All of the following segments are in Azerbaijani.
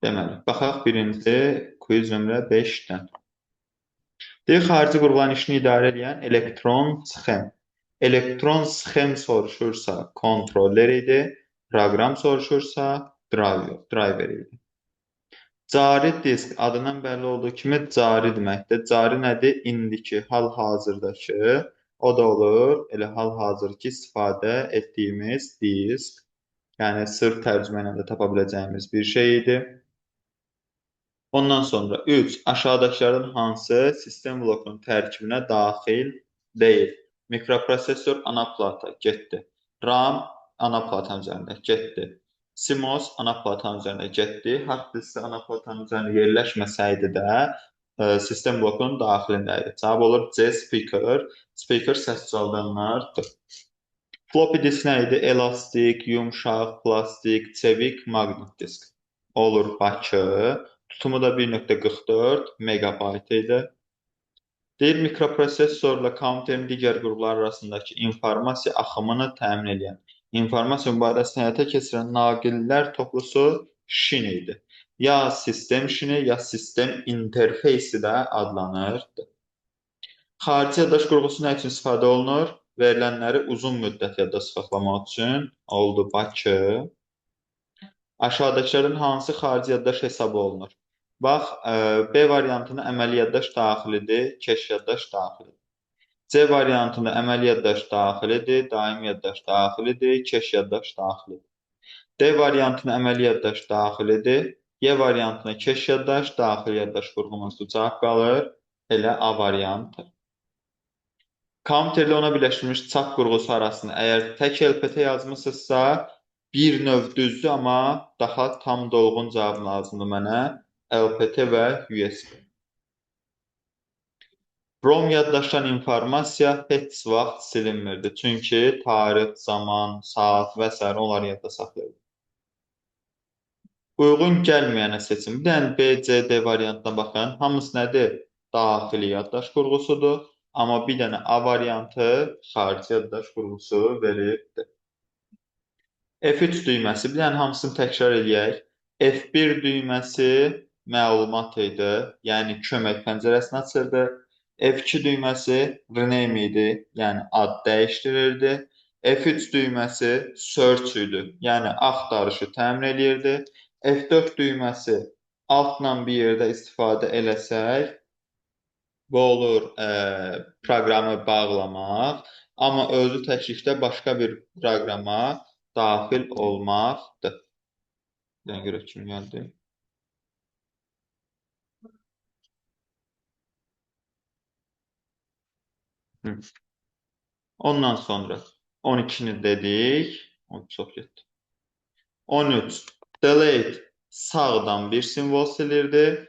Deməli, baxaq birinci quiz nömrə 5-dən. Deyir, xarici qurğuların işini idarə edən elektron sxem. Elektron sxem soruşursa kontroller idi, proqram soruşursa driver idi. Cari disk adından bəlli olduğu kimi cari deməkdir. Cari nədir? İndiki, hal-hazırdakı, o da olur elə hal-hazırki istifadə etdiyimiz disk. Yəni sırf tərcümə ilə də tapa biləcəyimiz bir şey idi. Ondan sonra 3. Aşağıdakılardan hansı sistem blokunun tərkibinə daxil deyil? Mikroprosesor anaplata getdi. RAM anaplatanın üzərində getdi. CMOS anaplatanın üzərində getdi. Hard disk anaplatanın üzərində yerləşməsəydi də sistem blokunun daxilində idi. Cavab olur C speaker. Speaker səs çaldanlardır. Floppy disk nə idi? Elastik, yumşaq, plastik, çevik, maqnit disk. Olur Bakı. Tutumu da 1.44 megabayt idi. Deyir, mikroprosesorla komuterin digər qruplar arasındakı informasiya axımını təmin edən, informasiya mübadiləsini həyata keçirən naqillər toplusu şin idi. Ya sistem şini, ya sistem interfeysi də adlanırdı. Xarici yaddaş qurğusu nə üçün istifadə olunur? Verilənləri uzun müddət yadda saxlamaq üçün oldu Bakı. Aşağıdakılardan hansı xarici yaddaş hesabı olunur? Bax, B variantına əməli yaddaş daxilidir, keş yaddaş daxilidir. C variantında əməli yaddaş daxilidir, daimi yaddaş daxilidir, keş yaddaş daxilidir. D variantına əməli yaddaş daxilidir, Y variantına keş yaddaş, daxili yaddaş qurğumuzda cavab qalır. Elə A variantı. Komuterlə ona birləşdirilmiş çap qurğusu arasında əgər tək LPT yazmısınızsa, bir növ düzdür, amma daha tam dolğun cavab lazımdır mənə. LPT və USB. ROM yaddaşdan informasiya heç vaxt silinmirdi. Çünki tarix, zaman, saat və s. onları yadda saxlayırdı. Uyğun gəlməyənə seçin. Bir dənə B, C, D variantına baxın. Hamısı nədir? Daxili yaddaş qurğusudur. Amma bir dənə A variantı xarici yaddaş qurğusu verirdi. F3 düyməsi, bir dənə hamısını təkrar eləyək. F1 düyməsi məlumat idi, yəni kömək pəncərəsini açırdı. F2 düyməsi rename idi, yəni ad dəyişdirirdi. F3 düyməsi search idi, yəni axtarışı təmin eləyirdi. F4 düyməsi altla bir yerdə istifadə eləsək, bu olur proqramı bağlamaq, amma özü təklikdə başqa bir proqrama daxil olmaqdır. Deyən görə kim gəldi? Ondan sonra 12-ni dedik. O çox getdi. 13. Delete sağdan bir simvol silirdi.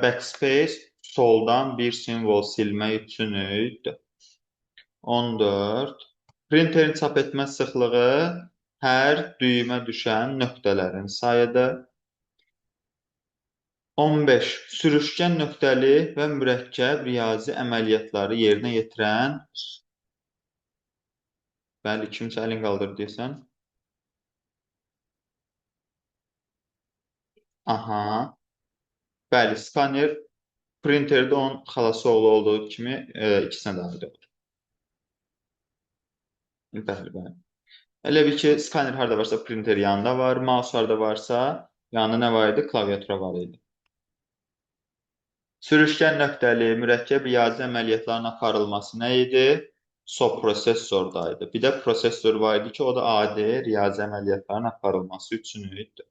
Backspace soldan bir simvol silmək üçün idi. 14. Printerin çap etmə sıxlığı hər düymə düşən nöqtələrin sayıdır. 15. Sürüşkən nöqtəli və mürəkkəb riyazi əməliyyatları yerinə yetirən. Bəli, kimsə əlin qaldır deyəsən. Aha. Bəli, skaner printerdə onun xalası oğlu olduğu kimi ikisinə də aid olur. Bəli, bəli. Elə bil ki, skaner harada varsa printer yanında var, mouse harada varsa yanında nə var idi? Klaviatura var idi. Sürüşkən nöqtəli mürəkkəb riyazi əməliyyatların aparılması nə idi? Soprosesorda idi. Bir də prosesor var idi ki, o da adi riyazi əməliyyatların aparılması üçün idi.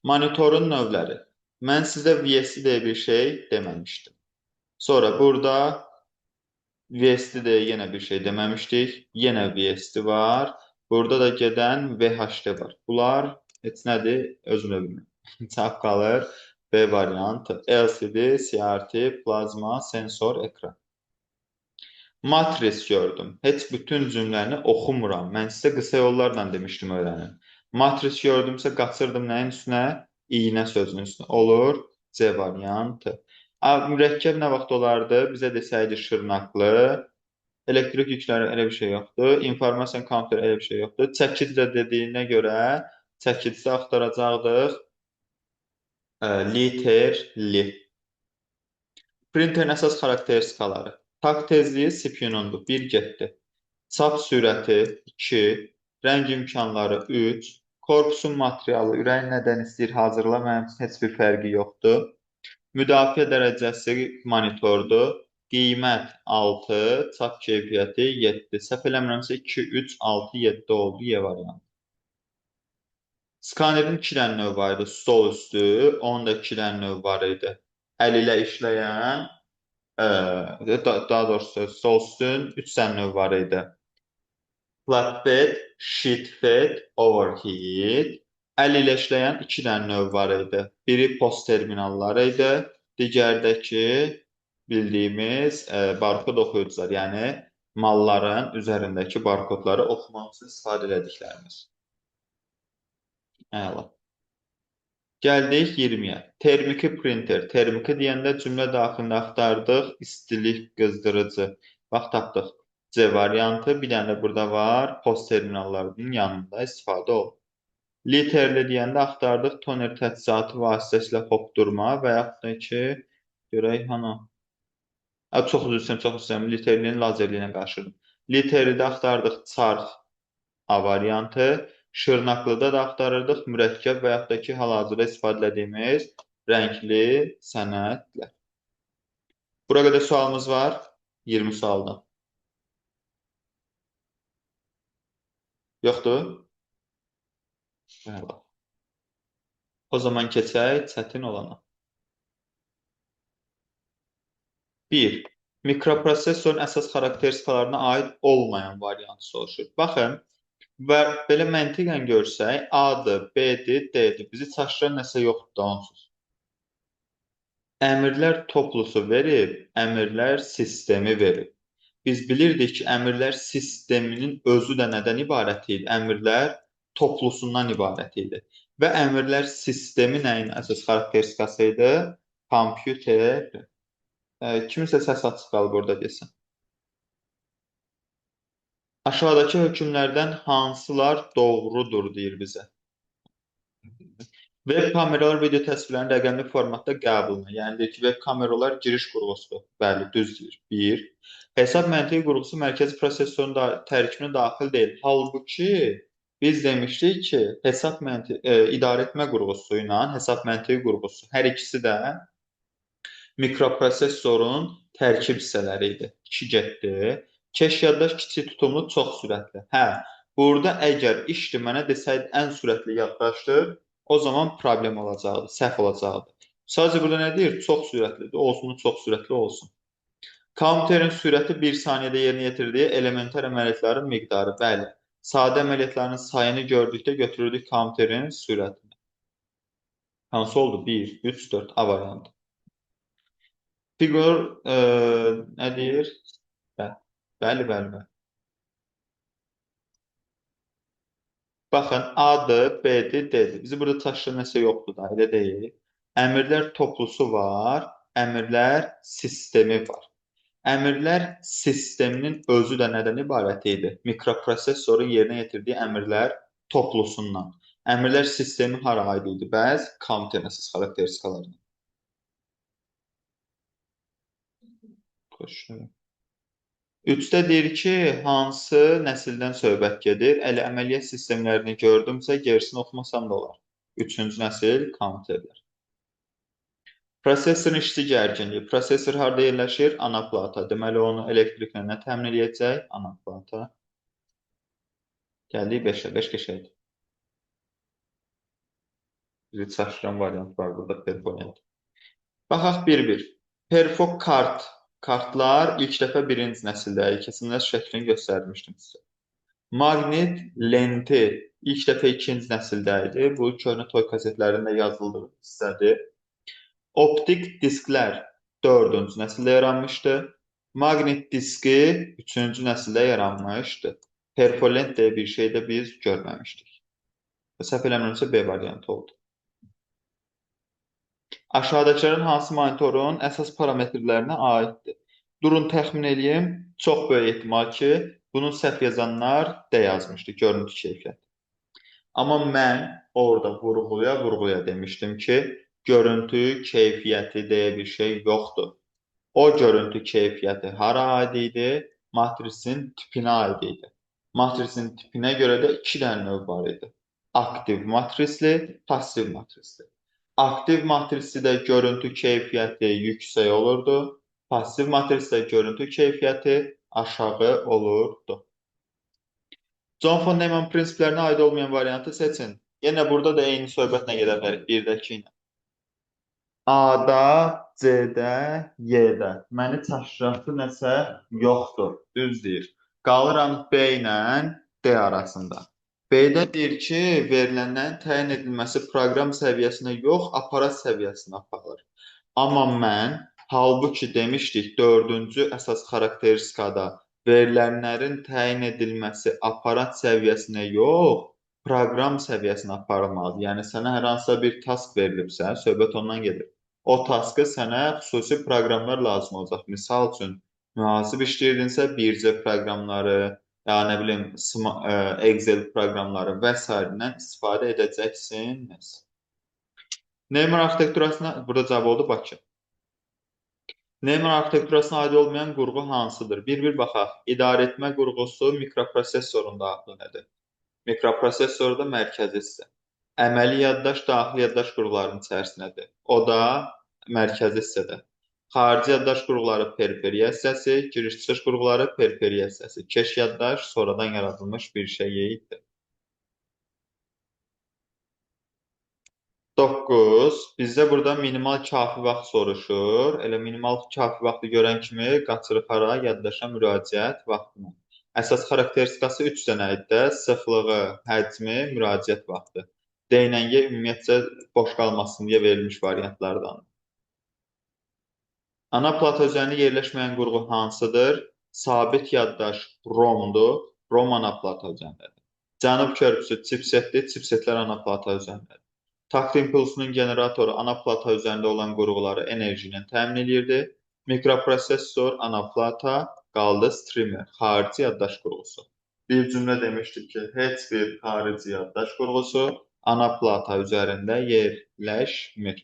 Monitorun növləri. Mən sizə VST deyə bir şey deməmişdim. Sonra burada VST deyə yenə bir şey deməmişdik. Yenə VST var. Burada da gedən VHD var. Bunlar heç nədir? Özünə bilməm. Cavab qalır B variantı. LCD, CRT, plazma, sensor, ekran. Matris gördüm. Heç bütün cümləni oxumuram. Mən sizə qısa yollarla demişdim öyrənin. Matris gördümsə qaçırdım nəyin üstünə? İynə sözünün üstünə. Olur C variantı. Mürəkkəb nə vaxt olardı? Bizə desəydi şırnaqlı. Elektrik yükləri elə bir şey yoxdur. İnformasiya kompüteri elə bir şey yoxdur. Çəkic də dediyinə görə çəkicdə axtaracaqdıq. Literli. Printerin əsas xarakteristikaları. Tak tezliyi CPU-nundur, 1 getdi. Çap sürəti 2, rəng imkanları 3, korpusun materialı, ürəyin nədən istəyir hazırla, mənim üçün heç bir fərqi yoxdur. Müdafiə dərəcəsi monitordur. Qiymət 6, çap keyfiyyəti 7. Səhv eləmirəmsə 2, 3, 6, 7 oldu Y variantı. Skanerin 2 dənə növü var idi. Stol üstü, onun da 2 dənə növü var idi. Əl ilə işləyən, daha doğrusu stol üstün 3 dənə növü var idi. Flatbed, sheetfed, overheat. Əl ilə işləyən 2 dənə növ var idi. Biri post terminalları idi, digərdəki bildiyimiz barkod oxuyucular, yəni malların üzərindəki barkodları oxumaq üçün istifadə edədiklərimiz. Əla. Gəldik 20-yə. Termiki printer. Termiki deyəndə cümlə daxilində axtardıq. İstilik qızdırıcı. Bax, tapdıq. C variantı. Bir dənə də burada var. Post terminallarının yanında istifadə olun. Literli deyəndə axtardıq. Toner təchizatı vasitəsilə hopdurma və yaxud da ki, görək hanı. Çox üzrəm. Literlinin lazerli ilə qarşıladım. Literlidə axtardıq çarx A variantı. Şırnaqlıda da axtarırdıq mürəkkəb və yaxud da ki, hal-hazırda istifadə edədiyimiz rəngli sənədlər. Bura qədər sualımız var. 20 sualdan. Yoxdur? Bəli. O zaman keçək çətin olana. 1. Mikroprosesorun əsas xarakteristikalarına aid olmayan variantı soruşur. Baxın, və belə məntiqən görsək, A-dır, B-dir, D-dir. Bizi çaşdıran nəsə yoxdur da onsuz. Əmrlər toplusu verib, əmrlər sistemi verib. Biz bilirdik ki, əmrlər sisteminin özü də nədən ibarət idi? Əmrlər toplusundan ibarət idi. Və əmrlər sistemi nəyin əsas xarakteristikası idi? Kompüter. Kiminsə səs açıq qalıb orada desin. Aşağıdakı hökmlərdən hansılar doğrudur deyir bizə. Web kameralar video təsvirlərin rəqəmli formatda qəbuluna, yəni deyir ki, web kameralar giriş qurğusudur. Bəli, düz deyir. 1. Hesab məntiqi qurğusu mərkəzi prosesorun tərkibinə daxil deyil. Halbuki biz demişdik ki, hesab idarəetmə qurğusu ilə hesab məntiqi qurğusu hər ikisi də mikroprosesorun tərkib hissələri idi. 2 getdi. Keş yaddaş kiçik tutumlu çox sürətli. Hə, burada əgər işdir mənə desəydi ən sürətli yaddaşdır, o zaman problem olacaqdı, səhv olacaqdı. Sadəcə burada nə deyir? Çox sürətlidir, olsun, çox sürətli olsun. Kompüterin sürəti 1 saniyədə yerinə yetirdiyi elementar əməliyyatların miqdarı. Bəli, sadə əməliyyatların sayını gördükdə götürürdük kompüterin sürətini. Hansı oldu? 1, 3, 4 A variantı. Fiqur nə deyir? Bəli, bəli, bəli. Baxın, A-dır, B-dir, D-dir. Bizi burada çaşdıran nəsə yoxdur da, elə deyil. Əmrlər toplusu var, əmrlər sistemi var. Əmrlər sisteminin özü də nədən ibarət idi? Mikroprosesorun yerinə yetirdiyi əmrlər toplusundan. Əmrlər sistemi hara aid idi? Bəs kompüterin əsas xarakteristikalarına. Xoş. 3-də deyir ki, hansı nəsildən söhbət gedir? Elə əməliyyat sistemlərini gördümsə, gerisini oxumasam da olar. 3-cü nəsil kompüterlər. Prosesorun işçi gərginliyi. Prosesor harada yerləşir? Ana plata. Deməli, onu elektriklə nə təmin edəcək? Ana plata. Gəldik 5-ə. 5 qəşəkdir. Bizi çaşdıran variant var burada, perforant. Baxaq 1-1. Perfok kart. Kartlar ilk dəfə birinci nəsildə, keçən şəklini göstərmişdim sizə. Maqnit lenti ilk dəfə ikinci nəsildə idi. Bu, köhnə toy kasetlərində yazıldığı hissədir. Optik disklər 4-cü nəsildə yaranmışdı. Maqnit diski 3-cü nəsildə yaranmışdı. Perfolent deyə bir şey də biz görməmişdik. Səhv eləmirəmsə B variantı oldu. Aşağıdakıların hansı monitorun əsas parametrlərinə aiddir? Durun, təxmin edeyim. Çox böyük ehtimal ki, bunu səhv yazanlar D yazmışdı, görüntü keyfiyyəti. Amma mən orada vurğulaya demişdim ki, görüntü keyfiyyəti deyə bir şey yoxdur. O görüntü keyfiyyəti hara aid idi? Matrisin tipinə aid idi. Matrisin tipinə görə də iki dənə növ var idi. Aktiv matrisli, passiv matrisli. Aktiv matrislidə görüntü keyfiyyəti yüksək olurdu. Passiv matrisdə görüntü keyfiyyəti aşağı olurdu. John von Neumann prinsiplərinə aid olmayan variantı seçin. Yenə burada da eyni söhbətlə gedə bilərik, birdəki ilə. A-da, C-də, Y-də. Məni çaşdırası nəsə yoxdur. Düz deyir. Qalıram B ilə D arasında. B-də deyir ki, verilənlərin təyin edilməsi proqram səviyyəsinə yox, aparat səviyyəsinə aparılır. Amma mən, halbuki demişdik, dördüncü əsas xarakteristikada verilənlərin təyin edilməsi aparat səviyyəsinə yox, proqram səviyyəsinə aparılmalıdır. Yəni, sənə hər hansısa bir task verilibsə, söhbət ondan gedir. O taskı sənə xüsusi proqramlar lazım olacaq. Misal üçün, mühasib işləyirdinsə, bircə proqramları, ya nə bilim, Excel proqramları və s. istifadə edəcəksiniz. Neumann arxitekturasına, burada cavab oldu Bakı. Neumann arxitekturasına aid olmayan qurğu hansıdır? Bir baxaq. İdarəetmə qurğusu mikroprosesorun daxilinədir. Mikroprosesorda mərkəzi hissə. Əməli yaddaş daxili yaddaş qurğularının içərisindədir. O da mərkəzi hissədə. Xarici yaddaş qurğuları periferiya hissəsi, giriş-çıxış qurğuları periferiya hissəsi. Keş yaddaş sonradan yaradılmış bir şey idi. 9. Bizdə burada minimal kafi vaxt soruşur. Elə minimal kafi vaxtı görən kimi qaçırıq hara yaddaşa müraciət vaxtına. Əsas xarakteristikası 3 dənə idi. Sıxlığı, həcmi, müraciət vaxtı. D ilə Y ümumiyyətcə boş qalmasın deyə verilmiş variantlardan. Ana plata üzərində yerləşməyən qurğu hansıdır? Sabit yaddaş ROM-dur. ROM ana plata üzərindədir. Cənub körpüsü chipsetdir. Chipsetlər ana plata üzərindədir. Takt impulsunun generatoru ana plata üzərində olan qurğuları enerji ilə təmin edirdi. Mikroprosesor, ana plata, qaldı streamer, xarici yaddaş qurğusu. Bir cümlə demişdik ki, heç bir xarici yaddaş qurğusu ana plata üzərində yerləşmir.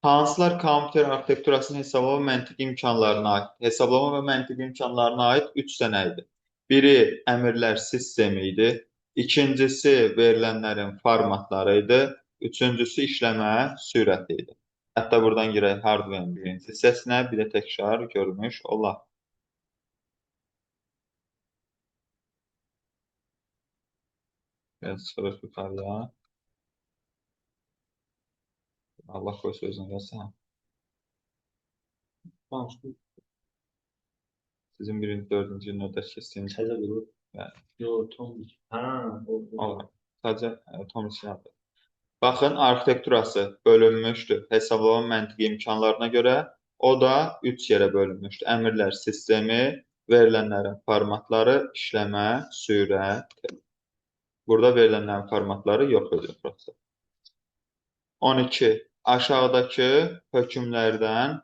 Hansılar kompüter arxitekturasının hesablama məntiqi imkanlarına aid? Hesablama və məntiqi imkanlarına aid 3 dənə idi. Biri əmrlər sistemi idi. İkincisi verilənlərin formatları idi. Üçüncüsü işləmə sürəti idi. Hətta buradan girək hardware-in birinci hissəsinə, bir də təkrar görmüş olaq. Biraz çıxırıq yuxarıya. Allah qoysa özünə gəlsən. Sizin birinci, dördüncü nöqtəsi keçdiyiniz. Təzə qrup. Bəli. Yox, Tom. Olur. Sadəcə Tom işlədir. Baxın, arxitekturası bölünmüşdür. Hesablama məntiqi imkanlarına görə o da 3 yerə bölünmüşdür. Əmrlər sistemi, verilənlərin formatları, işləmə sürəti. Burada verilənlərin formatları yox idi prosta. 12. Aşağıdakı hökmlərdən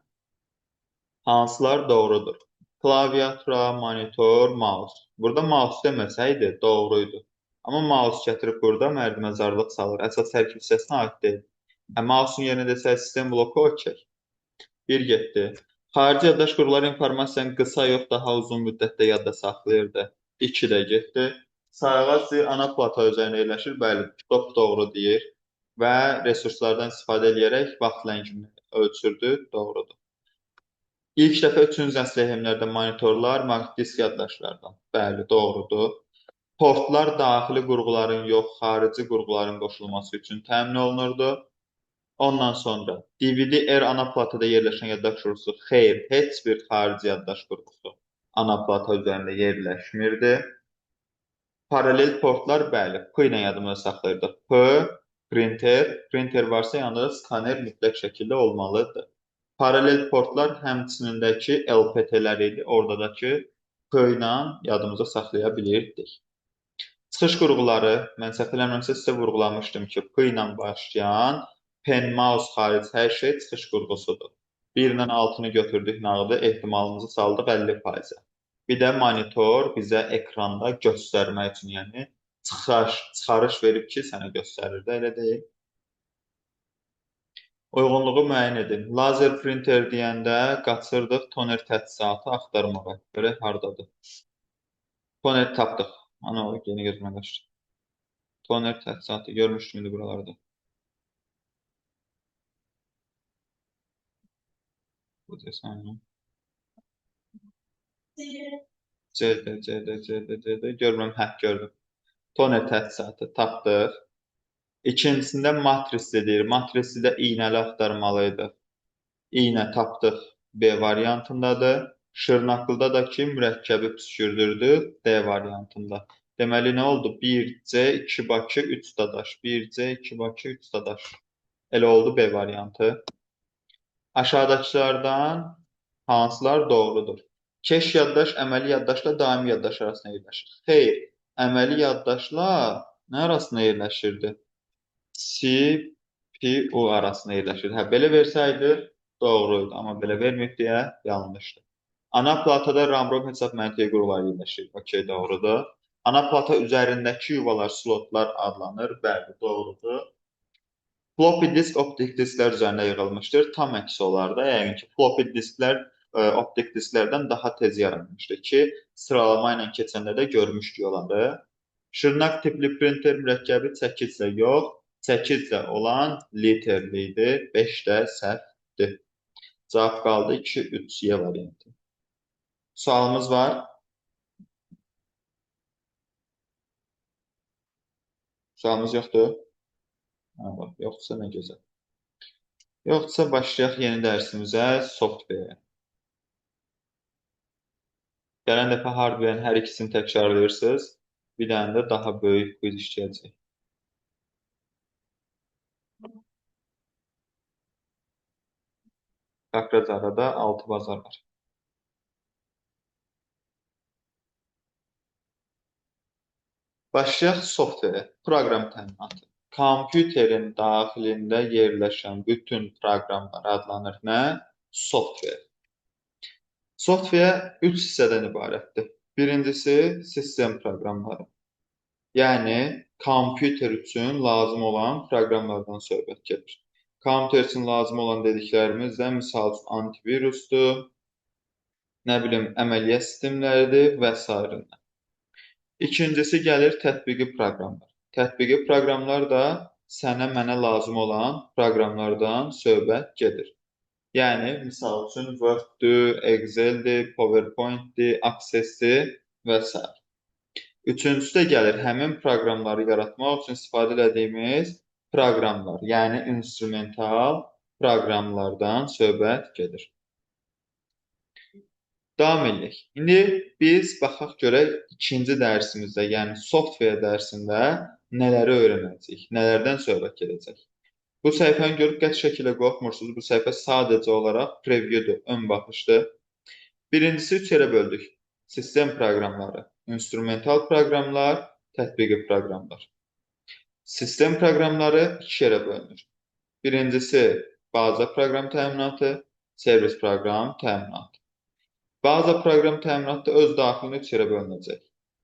hansılar doğrudur? Klaviatura, monitor, mouse. Burada mouse deməsəydi, doğruydu. Amma mouse gətirib burada mərdiməcarlıq salır. Əsas tərkib hissəsinə aid deyil. Mouse'un yerinə desək sistem bloku okey. 1 getdi. Xarici yaddaş qurğuları informasiyanı qısa yox, daha uzun müddətdə yadda saxlayırdı. 2 də getdi. Sayğac ana plata üzərində yerləşir. Bəli, top doğru deyir. Və resurslardan istifadə edərək vaxt ləngimini ölçürdü. Doğrudur. İlk dəfə 3-cü nəsil EHM-lərdə monitorlar, disk yaddaşlardan. Bəli, doğrudur. Portlar daxili qurğuların yox, xarici qurğuların qoşulması üçün təmin olunurdu. Ondan sonra DVD-R ana platada yerləşən yaddaş qurğusu xeyr, heç bir xarici yaddaş qurğusu ana plata üzərində yerləşmirdi. Paralel portlar, bəli, P ilə yadımızda saxlayırdıq. P, printer varsa yanında skaner mütləq şəkildə olmalıdır. Paralel portlar həmçinindəki LPT-lər idi. Oradakı P ilə yadımıza saxlaya bilirdik. Çıxış qurğuları, mən səhv eləmirəmsə sizə vurğulamışdım ki, P ilə başlayan pen, mouse xaric hər şey çıxış qurğusudur. 1 ilə 6-nı götürdük nağdı, ehtimalımızı saldıq 50%. Bir də monitor bizə ekranda göstərmək üçün, yəni çıxarış verib ki, sənə göstərir də, elə deyil. Uyğunluğu müəyyən edin. Lazer printer deyəndə qaçırdıq toner təchizatı axtarmağa. Görək hardadır. Toner tapdıq. Ana o yeni gözümə qaçdı. Toner təchizatı görmüşdüm buralarda. Bu desene. CD. Görmürəm, gördüm. Toner təchizatı tapdıq. İkincisində matris deyir. Matrisdə iynəli axtarmalıydı. İynə tapdıq. B variantındadır. Şırnaqlıda da ki, mürəkkəbi püskürdürdü D variantında. Deməli, nə oldu? 1C, 2 Bakı, 3 Dadaş. 1C, 2 Bakı, 3 Dadaş. Elə oldu B variantı. Aşağıdakılardan hansılar doğrudur? Keş yaddaş əməli yaddaşla daimi yaddaş arasında yerləşir. Xeyr, əməli yaddaşla nə arasında yerləşirdi? CPU arasında yerləşir. Hə, belə versəydi doğruydu, amma belə verməyib deyə yanlışdır. Ana platada RAM-ROM hesab məntiqi qurğuları yerləşir. Okey, doğrudur. Ana plata üzərindəki yuvalar, slotlar adlanır. Bəli, doğrudur. Floppy disk optik disklər üzərində yığılmışdır. Tam əksi olar da, yəqin ki, floppy disklər optik disklərdən daha tez yaranmışdır ki, sıralama ilə keçəndə də görmüşdük onları. Şırnaq tipli printer mürəkkəbi çəkiclə yox, çəkiclə olan literli idi. 5 də səhvdir. Cavab qaldı 2, 3, Y variantı. Sualımız var. Sualımız yoxdur. Yoxdursa nə gözəl. Yoxdursa başlayaq yeni dərsimizə, software. Gələn dəfə hardware-in hər ikisini təkrarlayırsınız. Bir dənə də daha böyük quiz işləyəcək. Qaqrazarada 6 bazar var. Başlayaq software, proqram təminatı. Kompüterin daxilində yerləşən bütün proqramlar adlanır nə? Software. Software 3 hissədən ibarətdir. Birincisi sistem proqramları. Yəni kompüter üçün lazım olan proqramlardan söhbət gedir. Kompüter üçün lazım olan dediklərimiz də misal üçün antivirusdur, nə bilim əməliyyat sistemləridir və s. İkincisi gəlir tətbiqi proqramlar. Tətbiqi proqramlar da sənə mənə lazım olan proqramlardan söhbət gedir. Yəni, misal üçün Word-dür, Excel-dir, PowerPoint-dir, Access-dir və s. Üçüncüsü də gəlir həmin proqramları yaratmaq üçün istifadə edədiyimiz proqramlar, yəni instrumental proqramlardan söhbət gedir. Davam edirik. İndi biz baxaq görək ikinci dərsimizdə, yəni software dərsində nələri öyrənəcəyik, nələrdən söhbət gedəcək. Bu səhifəni görüb qəti şəkildə qorxmursunuz. Bu səhifə sadəcə olaraq previewdur, ön baxışdır. Birincisi 3 yerə böldük. Sistem proqramları, instrumental proqramlar, tətbiqi proqramlar. Sistem proqramları 2 yerə bölünür. Birincisi baza proqram təminatı, servis proqram təminatı. Baza proqram təminatı öz daxilində 3 yerə bölünəcək.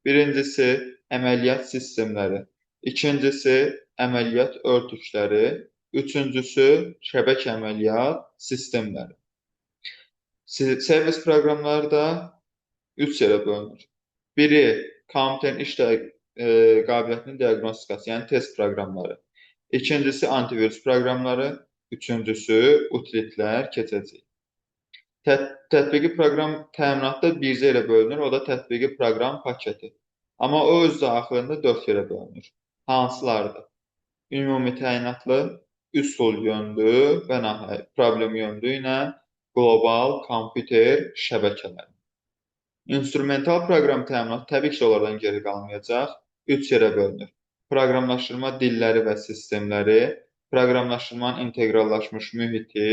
Birincisi əməliyyat sistemləri, ikincisi əməliyyat örtükləri, üçüncüsü şəbəkə əməliyyat sistemləri. Servis proqramları da 3 yerə bölünür. Biri kompüterin iş qabiliyyətinin diaqnostikası, yəni test proqramları. İkincisi antivirus proqramları, üçüncüsü utilitlər keçəcək. Tətbiqi proqram təminatda bircə yerə bölünür, o da tətbiqi proqram paketi. Amma o öz daxilində 4 yerə bölünür. Hansılardır? Ümumi təyinatlı, üsul yönlü və nəhayət problem yönlü ilə qlobal kompüter şəbəkələri. İnstrumental proqram təminatı təbii ki, onlardan geri qalmayacaq. 3 yerə bölünür. Proqramlaşdırma dilləri və sistemləri, proqramlaşdırmanın inteqrallaşmış mühiti,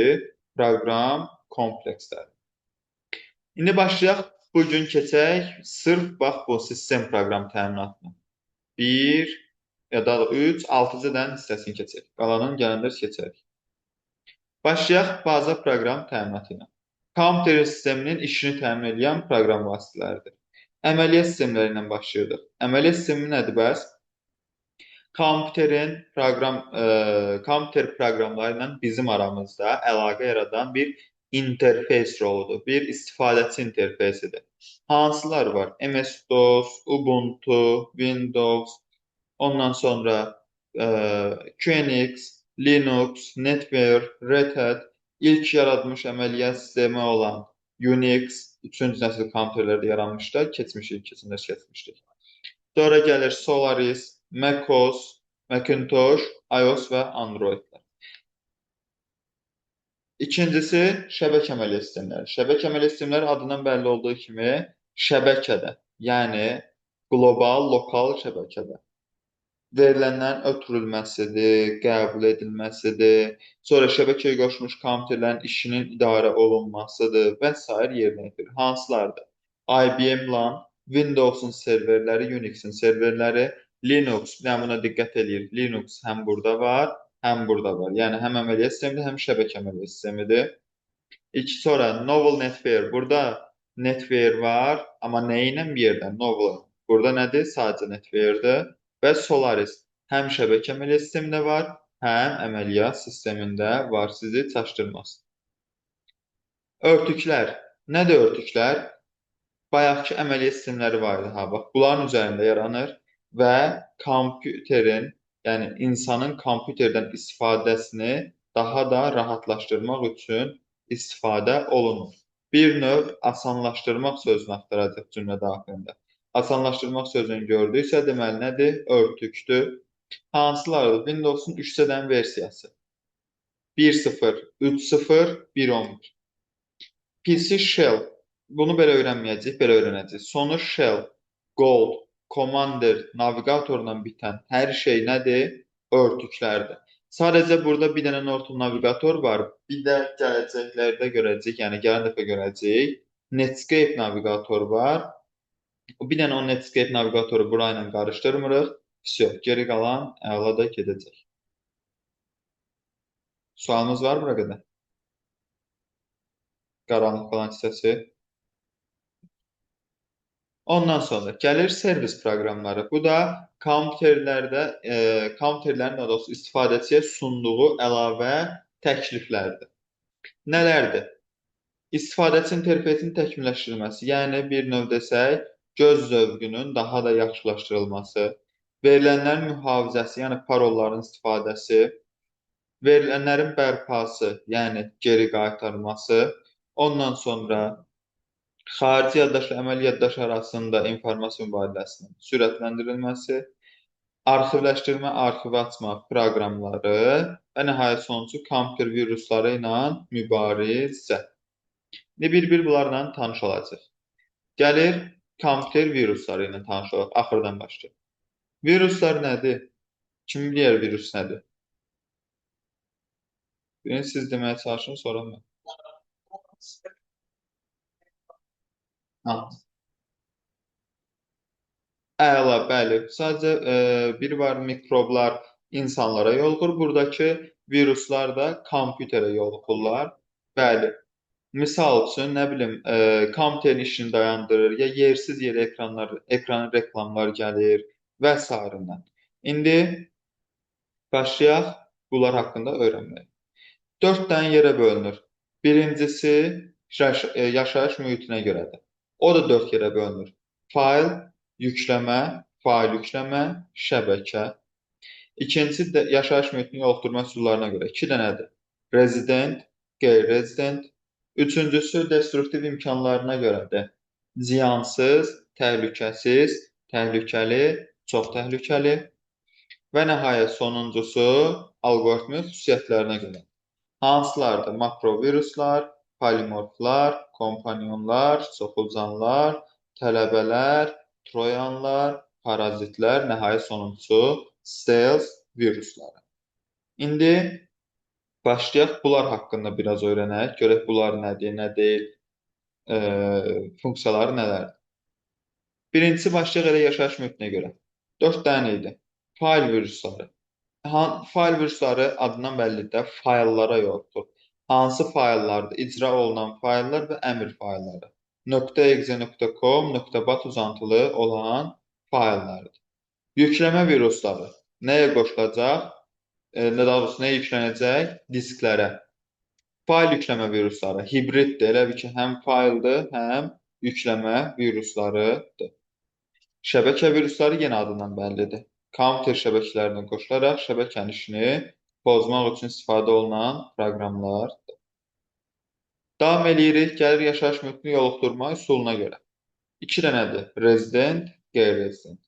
proqram kompleksləri. İndi başlayaq, bugün keçək, sırf bax bu sistem proqram təminatını. 1, ya da 3, 6-cıdan hissəsini keçək. Qalanın gələnlər keçərik. Başlayaq baza proqram təminatı ilə. Kompüter sisteminin işini təmin edən proqram vasitələridir. Əməliyyat sistemləri ilə başlayırdıq. Əməliyyat sistemi nədir bəs? Kompüter proqramları ilə bizim aramızda əlaqə yaradan bir interfeys roludur. Bir istifadəçi interfeysidir. Hansılar var? MS-DOS, Ubuntu, Windows, ondan sonra e, QNX, Linux, NetWare, Red Hat, ilk yaradılmış əməliyyat sistemi olan Unix 3-cü nəsil kompüterlərdə yaranmışdı, keçmişdə keçmişdik. Sonra gəlir Solaris, macOS, Macintosh, iOS və Androidlər. İkincisi, şəbəkə əməliyyat sistemləri. Şəbəkə əməliyyat sistemləri adından bəlli olduğu kimi şəbəkədə, yəni qlobal, lokal şəbəkədə verilənlərin ötürülməsidir, qəbul edilməsidir, sonra şəbəkəyə qoşulmuş kompüterlərin işinin idarə olunmasıdır və s. yerinə yetirir. Hansılardır? IBM LAN, Windows-un serverləri, Unix-in serverləri, Linux, bir dənə buna diqqət edin. Linux həm burada var, həm burada var. Yəni həm əməliyyat sistemidir, həm şəbəkə əməliyyat sistemidir. Sonra Novel Netware. Burada Netware var, amma nə ilə bir yerdə? Novel. Burada nədir? Sadəcə Netware-dir. Və Solaris. Həm şəbəkə əməliyyat sistemində var, həm əməliyyat sistemində var. Sizi çaşdırmaz. Örtüklər. Nədir örtüklər? Bayaqki əməliyyat sistemləri var idi. Ha, bax, bunların üzərində yaranır və kompüterin, yəni insanın kompüterdən istifadəsini daha da rahatlaşdırmaq üçün istifadə olunur. Bir növ asanlaşdırmaq sözünü axtaracaq cümlə daxilində. Asanlaşdırmaq sözünü gördüksə, deməli nədir? Örtükdür. Hansılardır? Windows-un 3-dən versiyası. 1.0, 3.0, 1.11. PC Shell. Bunu belə öyrənməyəcəyik, belə öyrənəcəyik. Sonu Shell, Gold, Commander, navigatorla bitən hər şey nədir? Örtüklərdir. Sadəcə burada bir dənə Norton navigator var. Bir də gələcəklərdə görəcəyik, yəni gələn dəfə görəcəyik. Netscape navigator var. Bir dənə o Netscape navigatoru bura ilə qarışdırmırıq. Vəsə, geri qalan əla da gedəcək. Sualınız var bura qədər? Qaranlıq qalan hissəsi. Ondan sonra gəlir servis proqramları. Bu da kompüterlərin daha doğrusu istifadəçiyə sunduğu əlavə təkliflərdir. Nələrdir? İstifadəçi interfeysinin təkmilləşdirilməsi, yəni bir növ desək, göz zövqünün daha da yaxşılaşdırılması, verilənlərin mühafizəsi, yəni parolların istifadəsi, verilənlərin bərpası, yəni geri qaytarılması, ondan sonra xarici yaddaşla əməli yaddaş arasında informasiya mübadiləsinin sürətləndirilməsi, arxivləşdirmə, arxiv açma proqramları və nəhayət sonuncu kompüter virusları ilə mübarizə. Bir-bir bunlarla tanış olacaq. Gəlir kompüter virusları ilə tanış olaq. Axırdan başlayaq. Viruslar nədir? Kim bilir virus nədir? Birini siz deməyə çalışın, sonra mən. Ha. Əla, bəli. Sadəcə biri var mikroblar insanlara yoluxur. Buradakı viruslar da kompüterə yoluxurlar. Bəli. Misal üçün, nə bilim, kompüterin işini dayandırır, ya yersiz yerə ekrana reklamlar gəlir və s. İndi başlayaq bunlar haqqında öyrənməyə. 4 dənə yerə bölünür. Birincisi yaşayış mühitinə görədir. O da 4 yerə bölünür. Fayl, yükləmə, fayl yükləmə, şəbəkə. İkincisi də yaşayış mühitini yoluxdurma üsullarına görə 2 dənədir. Resident, qeyri-resident. Üçüncüsü destruktiv imkanlarına görədir. Ziyansız, təhlükəsiz, təhlükəli, çox təhlükəli. Və nəhayət sonuncusu alqoritmin xüsusiyyətlərinə görə. Hansılardır? Makroviruslar, polimorflar, kompanyonlar, çoxulcanlar, tələbələr, troyanlar, parazitlər, nəhayət sonuncusu stealth virusları. İndi başlayaq bunlar haqqında biraz öyrənək. Görək bunlar nədir, nə deyil, funksiyaları nələrdir. Birincisi başlayaq elə yaşayış mühitinə görə. 4 dənə idi. Fayl virusları. Fayl virusları adından bəllidir, fayllara yoluxur. Hansı fayllardır? İcra olunan fayllar və əmr faylları. .exe.com, .bat uzantılı olan fayllardır. Yükləmə virusları. nəyə qoşulacaq? Daha doğrusu nəyə yüklənəcək? Disklərə. Fayl yükləmə virusları hibriddir. Elə bil ki, həm fayldır, həm yükləmə viruslarıdır. Şəbəkə virusları yenə adından bəllidir. Kompüter şəbəkələrinə qoşularaq şəbəkənin işini pozmaq üçün istifadə olunan proqramlardır. Davam eləyirik, gəlir yaşayış mühitini yoluxdurma üsuluna görə. İki dənədir, rezident, qeyri-rezident.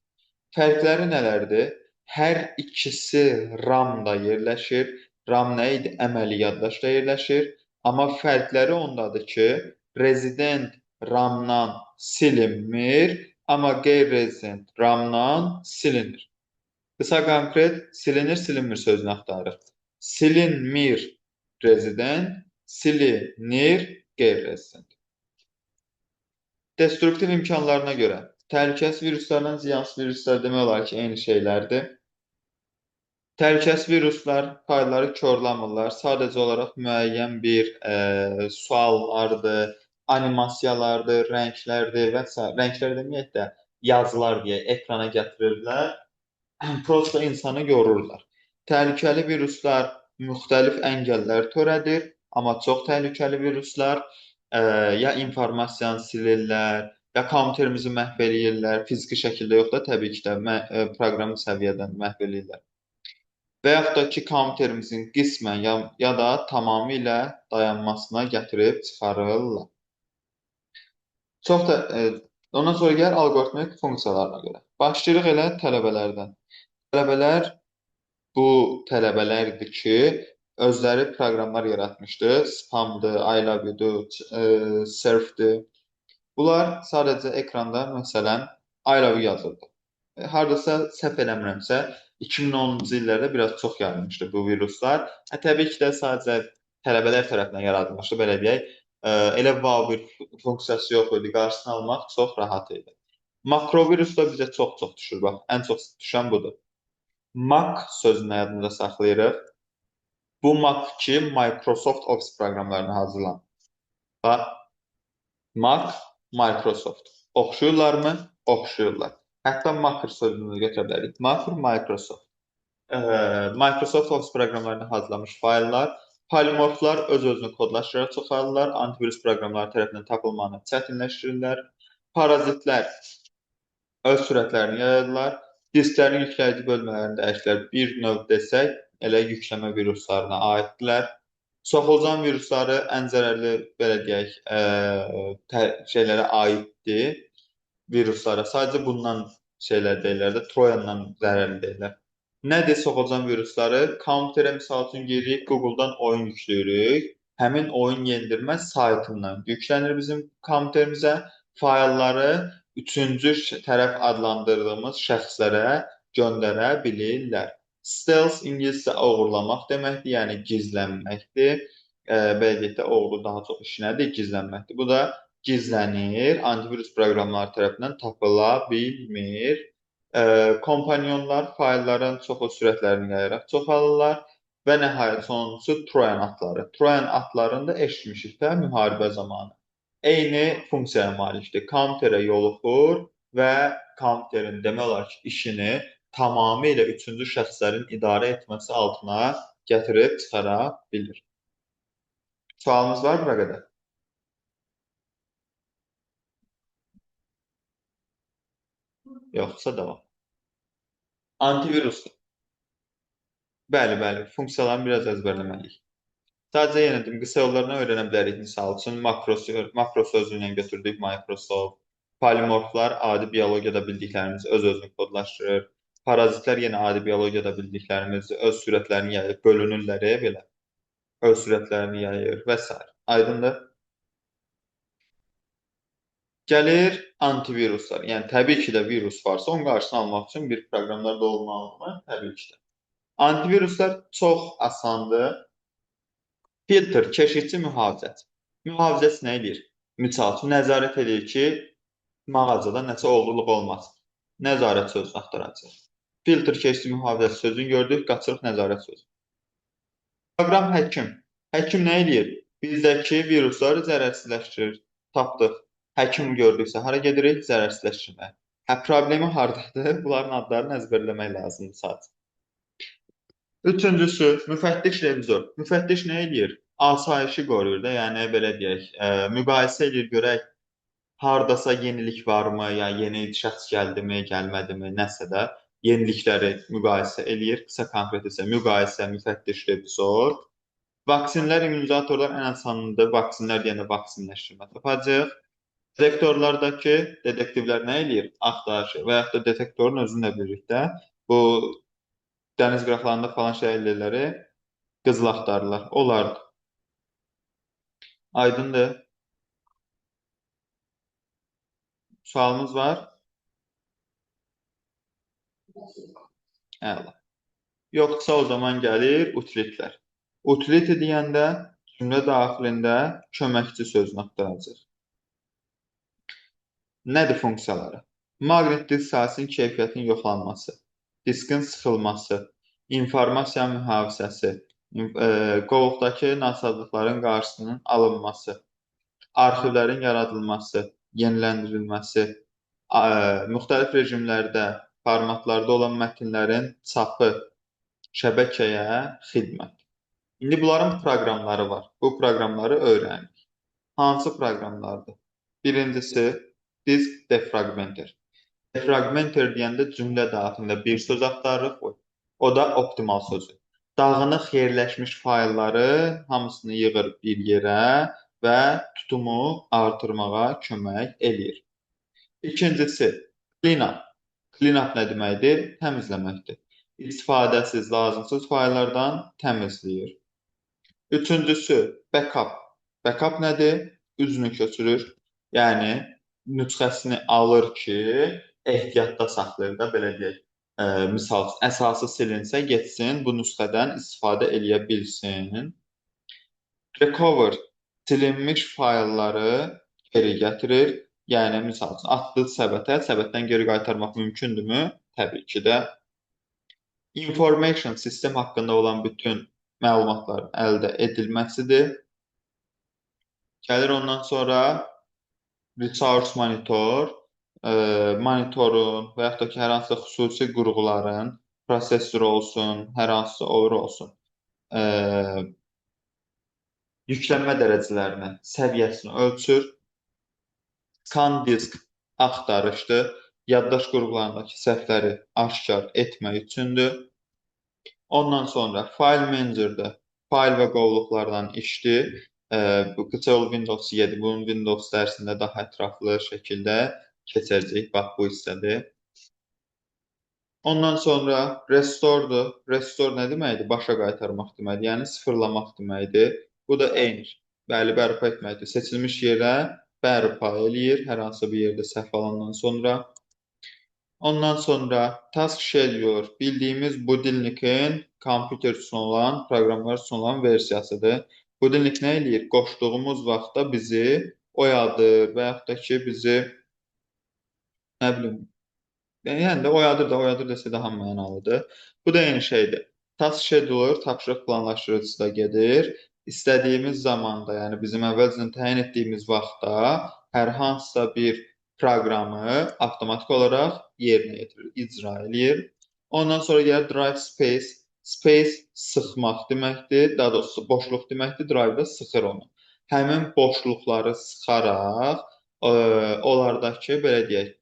Fərqləri nələrdir? Hər ikisi RAM-da yerləşir. RAM nə idi? Əməli yaddaşda yerləşir. Amma fərqləri ondadır ki, rezident RAM-dan silinmir, amma qeyri-rezident RAM-dan silinir. Qısa konkret, silinir, silinmir sözünü axtarır. Silinmir rezident, silinir qeyri-rezident. Destruktiv imkanlarına görə təhlükəsiz viruslarla ziyansız viruslar demək olar ki, eyni şeylərdir. Təhlükəsiz viruslar faylları korlamırlar. Sadəcə olaraq müəyyən bir suallardır, animasiyalardır, rənglərdir və s. Rənglər deməyək də, yazılar deyək, ekrana gətirirlər. Prosta insanı yorurlar. Təhlükəli viruslar müxtəlif əngəllər törədir, amma çox təhlükəli viruslar ya informasiyanı silirlər, ya kompüterimizi məhv eləyirlər, fiziki şəkildə yox da, təbii ki də proqramı səviyyədən məhv eləyirlər. Və yaxud da ki, kompüterimizin qismən ya da tamamilə dayanmasına gətirib çıxarırlar. Çox da ondan sonra gəlir alqoritmik funksiyalarına görə. Başlayırıq elə tələbələrdən. Tələbələr bu tələbələrdir ki, özləri proqramlar yaratmışdı. Spamdır, I love you-dur, surfdir. Bunlar sadəcə ekranda, məsələn, I love you yazırdı. Hardasa səhv eləmirəmsə, 2010-cu illərdə biraz çox yayılmışdı bu viruslar. Təbii ki də sadəcə tələbələr tərəfindən yaradılmışdı, belə deyək. Elə wow bir funksiyası yox idi, qarşısını almaq çox rahat idi. Makrovirus da bizə çox düşür, bax, ən çox düşən budur. Mac sözünü yadımıza saxlayırıq. Bu Mac ki, Microsoft Office proqramlarını hazırlanır. Bax, Mac, Microsoft. Oxşuyurlarmı? Oxşuyurlar. Hətta Macr sözünü götürə bilərik. Macr, Microsoft. Microsoft Office proqramlarını hazırlamış fayllar, polimorflar öz-özünü kodlaşdıraraq çoxalırlar, antivirus proqramları tərəfindən tapılmanı çətinləşdirirlər, parazitlər öz sürətlərini yayırlar, disklərin yükləyici bölmələrini dəyişirlər. Bir növ desək, elə yüklənmə viruslarına aiddirlər. Soxulcan virusları ən zərərli, belə deyək, şeylərə aiddir viruslara. Sadəcə bundan şeylər deyirlər də, Troyandan zərərli deyirlər. Nədir soxulcan virusları? Kompüterə misal üçün giririk, Google-dan oyun yükləyirik. Həmin oyun yendirmə saytından yüklənir bizim kompüterimizə. Faylları üçüncü tərəf adlandırdığımız şəxslərə göndərə bilirlər. Stealth ingiliscə oğurlamaq deməkdir, yəni gizlənməkdir. Belə deyək də, oğru daha çox işi nədir? Gizlənməkdir. Bu da gizlənir, antivirus proqramları tərəfindən tapıla bilmir. Kompanyonlar faylların çoxu sürətlərini yayaraq çoxalırlar və nəhayət sonuncusu Troyan atları. Troyan atlarını da eşitmişik də müharibə zamanı. Eyni funksiyaya malikdir. Kompüterə yoluxur və kompüterin demək olar ki, işini tamamilə üçüncü şəxslərin idarə etməsi altına gətirib çıxara bilir. Sualınız var bura qədər? Yoxsa devam. Antivirusdur. Bəli, funksiyalarını biraz əzbərləməliyik. Sadəcə yenə deyim, qısa yollarını öyrənə bilərik. Misal üçün, makro sözündən götürdük Microsoft. Polimorflar adi biologiyada bildiklərimizi öz-özünü kodlaşdırır. Parazitlər yenə adi biologiyada bildiklərimizi öz sürətlərini yayır, bölünürlər belə. Öz sürətlərini yayır və s. Aydındır? Gəlir antiviruslar. Yəni, təbii ki də virus varsa, onun qarşısını almaq üçün bir proqramlar da olmalıdır. Təbii ki də. Antiviruslar çox asandır. Filtr, keşikçi, mühafizəçi. Mühafizəçi nə edir? Misal üçün, nəzarət edir ki, mağazada nəsə oğurluq olmasın. Nəzarət sözünü axtaracaq. Filtr, keşikçi, mühafizəçi sözünü gördük, qaçırıq nəzarət sözü. Proqram həkim. Həkim nə edir? Bizdəki virusları zərərsizləşdirir. Tapdıq. Həkim gördüksə, hara gedirik? Zərərsizləşdirməyə. Problemi hardadır? Bunların adlarını əzbərləmək lazımdır sadəcə. Üçüncüsü, müfəttiş revizor. Müfəttiş nə edir? Asayişi qoruyur da, yəni belə deyək, müqayisə edir görək hardasa yenilik varmı, ya yeni şəxs gəldimi, gəlmədimi, nəsə də yenilikləri müqayisə eləyir. Qısa konkret isə müqayisə, müfəttiş, revizor. Vaksinlər, immunizatorlar ən asanıdır. Vaksinlər deyəndə vaksinləşdirmə tapacaq. Detektorlardakı detektivlər nə eləyir? Axtarış və yaxud da detektorun özünü də bilirik də. Bu dəniz qıraqlarında falan şey eləyirlər, qızıl axtarırlar. Olardı. Aydındır. Sualınız var? Əla. Yoxsa o zaman gəlir utilitlər. Utility deyəndə cümlə daxilində köməkçi sözünü axtaracaq. Nədir funksiyaları? Maqnit disk sahəsinin keyfiyyətinin yoxlanması, diskin sıxılması, informasiya mühafizəsi, qovluqdakı nasazlıqların qarşısının alınması, arxivlərin yaradılması, yeniləndirilməsi, müxtəlif rejimlərdə, formatlarda olan mətnlərin çapı, şəbəkəyə xidmət. İndi bunların proqramları var. Bu proqramları öyrənirik. Hansı proqramlardır? Birincisi, disk defragmenter. Defragmenter deyəndə cümlə daxilində bir söz axtarırıq. O da optimal sözü. Dağınıq yerləşmiş faylları hamısını yığır bir yerə və tutumu artırmağa kömək eləyir. İkincisi, cleanup. Cleanup nə deməkdir? Təmizləməkdir. İstifadəsiz, lazımsız fayllardan təmizləyir. Üçüncüsü, backup. Backup nədir? Üzünü köçürür. Yəni, nüsxəsini alır ki, ehtiyatda saxlayır da, belə deyək. Misal, əsası silinsə, getsin, bu nüsxədən istifadə eləyə bilsin. Recover, silinmiş faylları geri gətirir. Yəni, misal üçün, atdığı səbətə, səbətdən geri qaytarmaq mümkündürmü? Təbii ki də. Information, sistem haqqında olan bütün məlumatların əldə edilməsidir. Gəlir ondan sonra resource monitor, monitorun və yaxud da ki, hər hansısa xüsusi qurğuların, prosesor olsun, hər hansısa over olsun, yüklənmə dərəcələrini, səviyyəsini ölçür. ScanDisk axtarışdır. Yaddaş qurğularındakı səhvləri aşkar etmək üçündür. Ondan sonra File Manager-də fayl və qovluqlardan işdir. Bu qısa yol Windows 7, bunun Windows dərsində daha ətraflı şəkildə keçəcəyik. Bax, bu hissədir. Ondan sonra Restore-dur. Restore nə deməkdir? Başa qaytarmaq deməkdir. Yəni, sıfırlamaq deməkdir. Bu da eyni. Bəli, bərpa etməkdir. Seçilmiş yerə bərpa eləyir. Hər hansı bir yerdə səhv alandan sonra. Ondan sonra Task Scheduler bildiyimiz budilnikin kompüter üçün olan, proqramlar üçün olan versiyasıdır. Budilnik nə eləyir? Qoşduğumuz vaxtda bizi oyadır və yaxud da ki, bizi nə bilim, yəni də oyadır desə daha mənalıdır. Bu da eyni şeydir. Task Scheduler tapşırıq planlaşdırıcısı da gedir. İstədiyimiz zamanda, yəni bizim əvvəlcədən təyin etdiyimiz vaxtda hər hansısa bir proqramı avtomatik olaraq yerinə yetirir, icra eləyir. Ondan sonra gəlir drive space. Space sıxmaq deməkdir, daha doğrusu boşluq deməkdir, drive da sıxır onu. Həmin boşluqları sıxaraq onlardakı, belə deyək,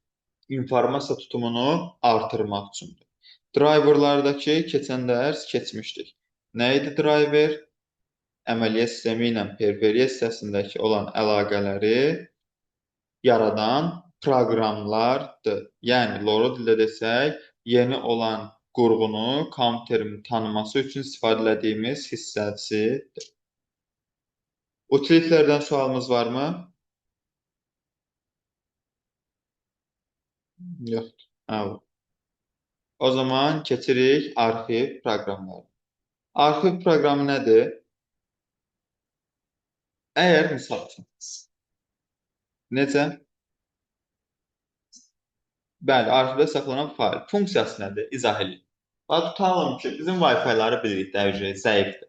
informasiya tutumunu artırmaq üçündür. Driverlardakı keçən dərs keçmişdik. Nə idi driver? Əməliyyat sistemi ilə periferiya hissəsindəki olan əlaqələri yaradan proqramlardır. Yəni, loro dildə desək, yeni olan qurğunu, kompüterin tanıması üçün istifadə etdiyimiz hissəsidir. Utilitlərdən sualımız varmı? Yoxdur. Əla. O zaman keçirik arxiv proqramları. Arxiv proqramı nədir? Əgər misal üçün, necə? Bəli, arxivdə saxlanan fayl. Funksiyası nədir? İzah edin. Bax, tutalım ki, bizim Wi-Fi-ları bilirik dərəcəyə zəifdir.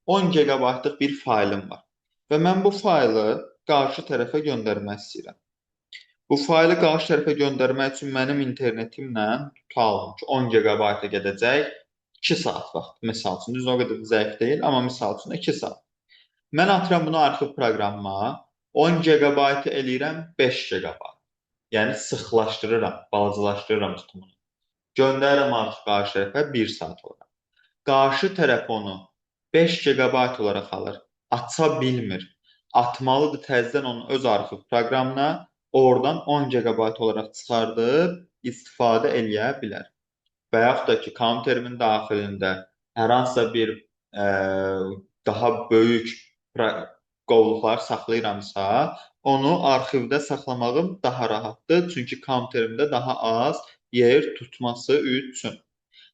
10 GB-lıq bir faylım var. Və mən bu faylı qarşı tərəfə göndərmək istəyirəm. Bu faylı qarşı tərəfə göndərmək üçün mənim internetimlə tutalım ki, 10 GB-a gedəcək 2 saat vaxt. Misal üçün, düz o qədər də zəif deyil, amma misal üçün 2 saat. Mən atıram bunu arxiv proqramıma, 10 GB eləyirəm 5 GB. Yəni sıxlaşdırıram, balacalaşdırıram tutumunu. Göndərirəm artıq qarşı tərəfə 1 saat olaraq. Qarşı tərəf onu 5 GB olaraq alır, aça bilmir. Atmalıdır təzədən onu öz arxiv proqramına, oradan 10 GB olaraq çıxardıb istifadə eləyə bilər. Və yaxud da ki, kounterimin daxilində hər hansısa bir ə, daha böyük qovluqlar saxlayıramsa, onu arxivdə saxlamağım daha rahatdır, çünki kounterimdə daha az yer tutması üçün.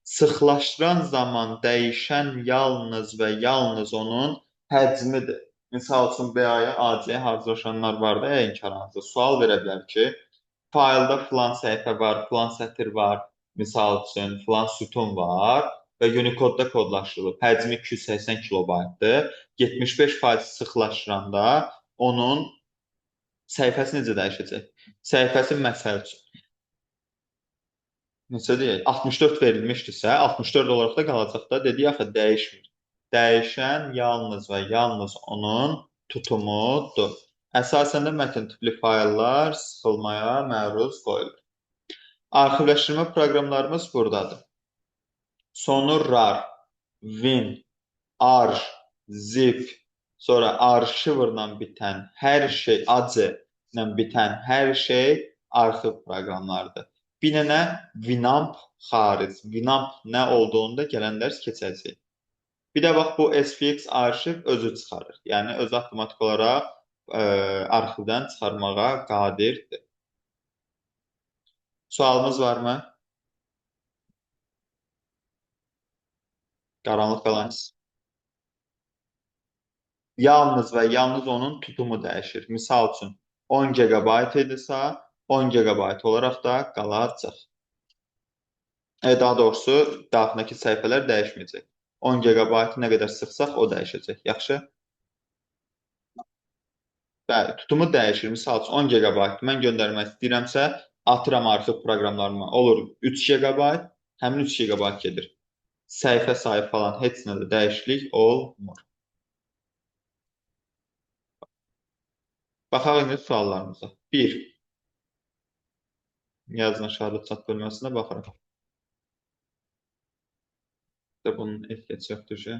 Sıxlaşdıran zaman dəyişən yalnız və yalnız onun həcmidir. Misal üçün, BA-ya AC-yə hazırlaşanlar var da, imkanınızda sual verə bilər ki, faylda filan səhifə var, filan sətr var, misal üçün, filan sütun var və Unicode-da kodlaşdırılıb. Həcmi 280 kilobaytdır. 75% sıxlaşdıranda onun səhifəsi necə dəyişəcək? Səhifəsi məsəl üçün neçə deyək, 64 verilmişdirsə, 64 olaraq da qalacaq da, dedik axı dəyişmir. Dəyişən yalnız və yalnız onun tutumudur. Əsasən də mətn tipli fayllar sıxılmaya məruz qoyulur. Arxivləşdirmə proqramlarımız buradadır. Sonu rar, win, arş, zip, sonra arşivorla bitən hər şey, ac ilə bitən hər şey arxiv proqramlarıdır. Bir dənə Winamp xaric. Winamp nə olduğunu da gələn dərs keçəcək. Bir də bax, bu SPX arşiv özü çıxarır. Yəni, özü avtomatik olaraq arxivdən çıxarmağa qadirdir. Sualımız varmı? Qaranlıq qalan. Yalnız və yalnız onun tutumu dəyişir. Misal üçün, 10 GB edirsə, 10 GB olaraq da qalacaq. Daha doğrusu, daxilindəki səhifələr dəyişməyəcək. 10 GB nə qədər sıxsaq, o dəyişəcək. Yaxşı? Bəli, tutumu dəyişir. Misal üçün, 10 GB mən göndərmək istəyirəmsə, atıram arxiv proqramlarıma. Olur 3 GB, həmin 3 GB gedir. Səhifə sayı falan heç nədə dəyişiklik olmur. Baxaq indi suallarımıza. 1. Yazın aşağıda chat bölməsində baxırıq. Bunun ehtiyacı yoxdur ki.